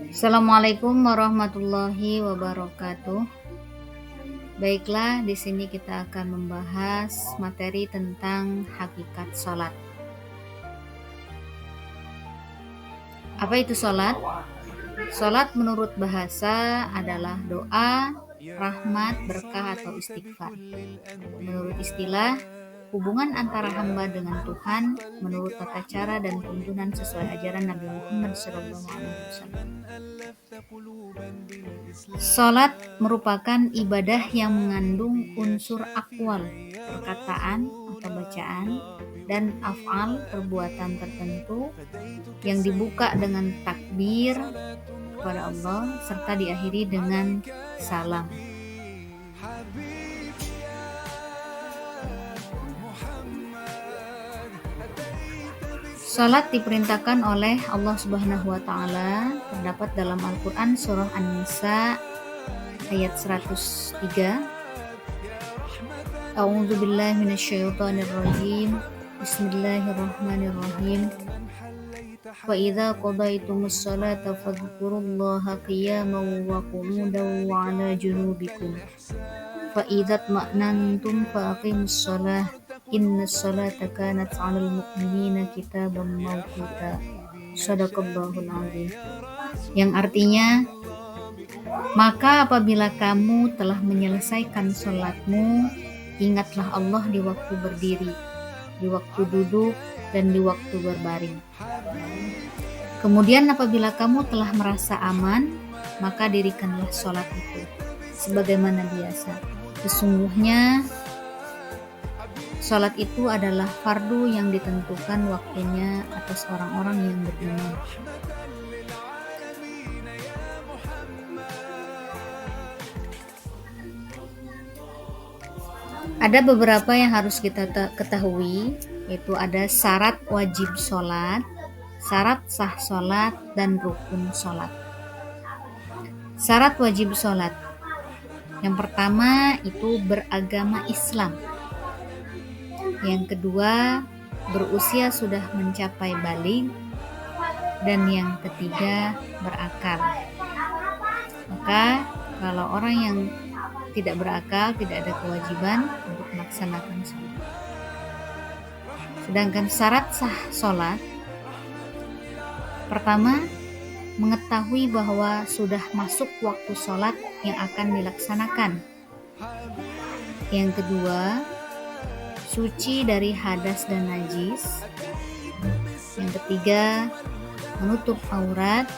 Assalamualaikum warahmatullahi wabarakatuh. Baiklah, di sini kita akan membahas materi tentang hakikat sholat. Apa itu sholat? Sholat menurut bahasa adalah doa, rahmat, berkah atau istighfar. Menurut istilah, hubungan antara hamba dengan Tuhan menurut tata cara dan tuntunan sesuai ajaran Nabi Muhammad SAW. Salat merupakan ibadah yang mengandung unsur akwal, perkataan atau bacaan, dan af'al, perbuatan tertentu yang dibuka dengan takbir kepada Allah serta diakhiri dengan salam. Salat diperintahkan oleh Allah Subhanahu wa taala, terdapat dalam Al-Qur'an surah An-Nisa ayat 103. A'udzu billahi minasyaitonir rajim. Bismillahirrahmanirrahim. Wa idza qadaytumus salata fadhkurullaha qiyaman wa qu'udan wa 'ala junubikum. Fa idza tma'nantum faqimus shalah. Inna sholata kanat 'alal mu'minina kitaban mawquta. Shadaqallahul 'azim. Yang artinya, maka apabila kamu telah menyelesaikan sholatmu, ingatlah Allah di waktu berdiri, di waktu duduk, dan di waktu berbaring. Kemudian apabila kamu telah merasa aman, maka dirikanlah sholat itu sebagaimana biasa. Sesungguhnya sholat itu adalah fardu yang ditentukan waktunya atas orang-orang yang beriman. Ada beberapa yang harus kita ketahui, yaitu ada syarat wajib sholat, syarat sah sholat, dan rukun sholat. Syarat wajib sholat. Yang pertama itu beragama Islam. Yang kedua, berusia sudah mencapai baligh. Dan yang ketiga, berakal. Maka kalau orang yang tidak berakal, tidak ada kewajiban untuk melaksanakan sholat. Sedangkan syarat sah sholat, pertama, mengetahui bahwa sudah masuk waktu sholat yang akan dilaksanakan. Yang kedua, suci dari hadas dan najis. Yang ketiga, menutup aurat.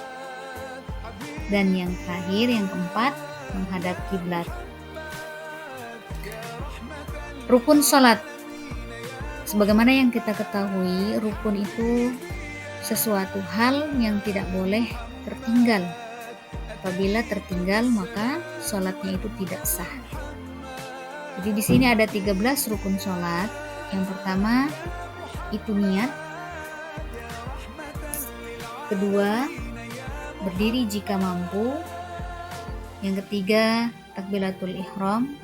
Dan yang terakhir, yang keempat, menghadap kiblat. Rukun sholat. Sebagaimana yang kita ketahui, rukun itu sesuatu hal yang tidak boleh tertinggal. Apabila tertinggal, maka sholatnya itu tidak sah. Jadi di sini ada 13 rukun sholat. Yang pertama itu niat. Kedua, berdiri jika mampu. Yang ketiga, takbiratul ihram.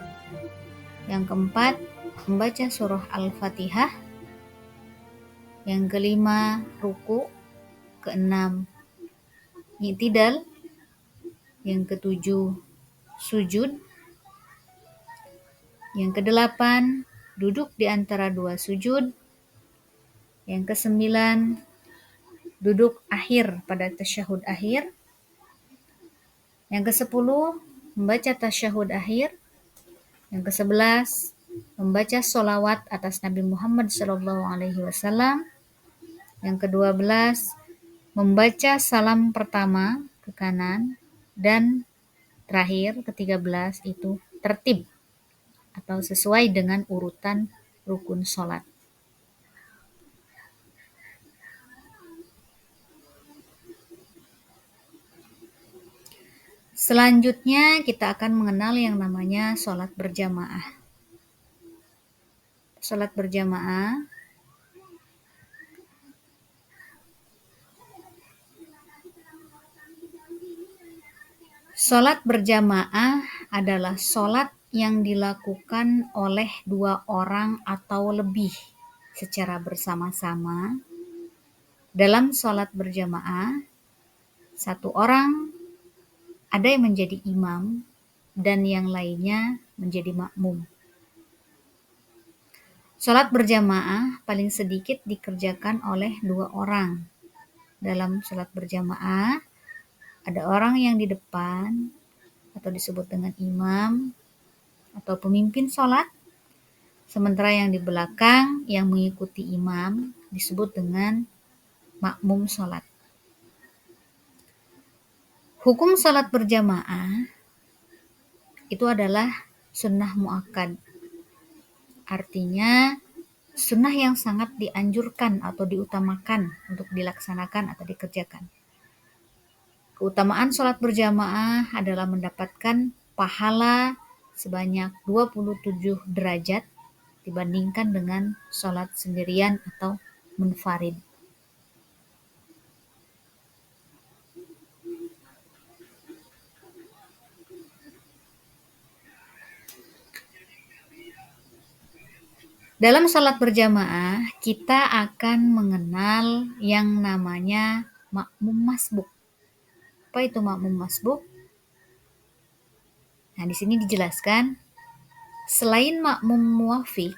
Yang keempat, membaca surah Al-Fatihah. Yang kelima, ruku. Keenam, i'tidal. Yang ketujuh, sujud. Yang kedelapan, duduk di antara dua sujud. Yang kesembilan, duduk akhir pada tasyahud akhir. Yang kesepuluh, membaca tasyahud akhir. Yang ke-11, membaca sholawat atas Nabi Muhammad SAW. Yang ke-12, membaca salam pertama ke kanan. Dan terakhir, ke-13 itu tertib atau sesuai dengan urutan rukun sholat. Selanjutnya kita akan mengenal yang namanya sholat berjamaah. Sholat berjamaah adalah sholat yang dilakukan oleh dua orang atau lebih secara bersama-sama. Dalam sholat berjamaah, Satu orang ada yang menjadi imam dan yang lainnya menjadi makmum. Sholat berjamaah paling sedikit dikerjakan oleh 2 orang. Dalam sholat berjamaah, ada orang yang di depan atau disebut dengan imam atau pemimpin sholat, sementara yang di belakang yang mengikuti imam disebut dengan makmum sholat. Hukum sholat berjamaah itu adalah sunnah muakkad. Artinya sunnah yang sangat dianjurkan atau diutamakan untuk dilaksanakan atau dikerjakan. Keutamaan sholat berjamaah adalah mendapatkan pahala sebanyak 27 derajat dibandingkan dengan sholat sendirian atau munfarid. Dalam sholat berjamaah, kita akan mengenal yang namanya makmum masbuk. Apa itu makmum masbuk? Nah, di sini dijelaskan, selain makmum muwafiq,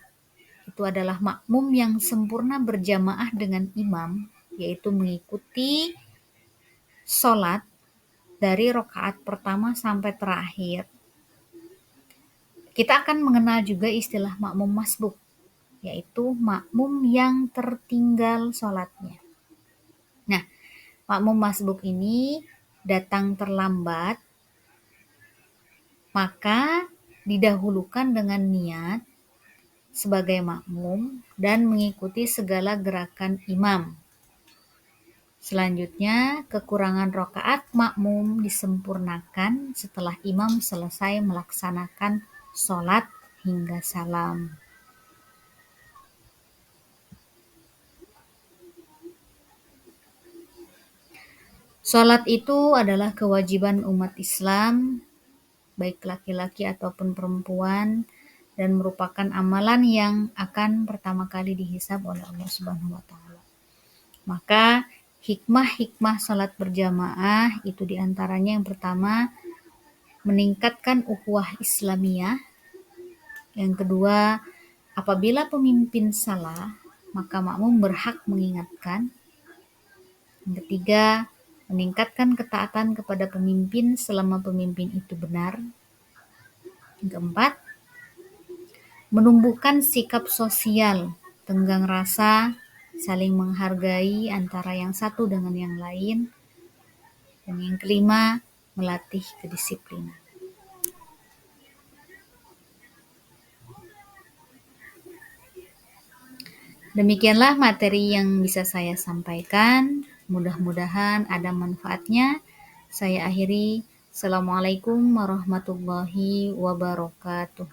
itu adalah makmum yang sempurna berjamaah dengan imam, yaitu mengikuti sholat dari rakaat pertama sampai terakhir. Kita akan mengenal juga istilah makmum masbuk, yaitu makmum yang tertinggal sholatnya. Nah, makmum masbuk ini datang terlambat, maka didahulukan dengan niat sebagai makmum dan mengikuti segala gerakan imam. Selanjutnya, kekurangan rakaat makmum disempurnakan setelah imam selesai melaksanakan sholat hingga salam. Sholat itu adalah kewajiban umat Islam, baik laki-laki ataupun perempuan, dan merupakan amalan yang akan pertama kali dihisab oleh Allah Subhanahu wa Ta'ala. Maka hikmah-hikmah sholat berjamaah itu diantaranya yang pertama, meningkatkan ukhuwah Islamiyah. Yang kedua, apabila pemimpin salah, maka makmum berhak mengingatkan. Yang ketiga, meningkatkan ketaatan kepada pemimpin selama pemimpin itu benar. Yang keempat, menumbuhkan sikap sosial, tenggang rasa, saling menghargai antara yang satu dengan yang lain. Dan yang kelima, melatih kedisiplinan. Demikianlah materi yang bisa saya sampaikan. Mudah-mudahan ada manfaatnya. Saya akhiri. Assalamualaikum warahmatullahi wabarakatuh.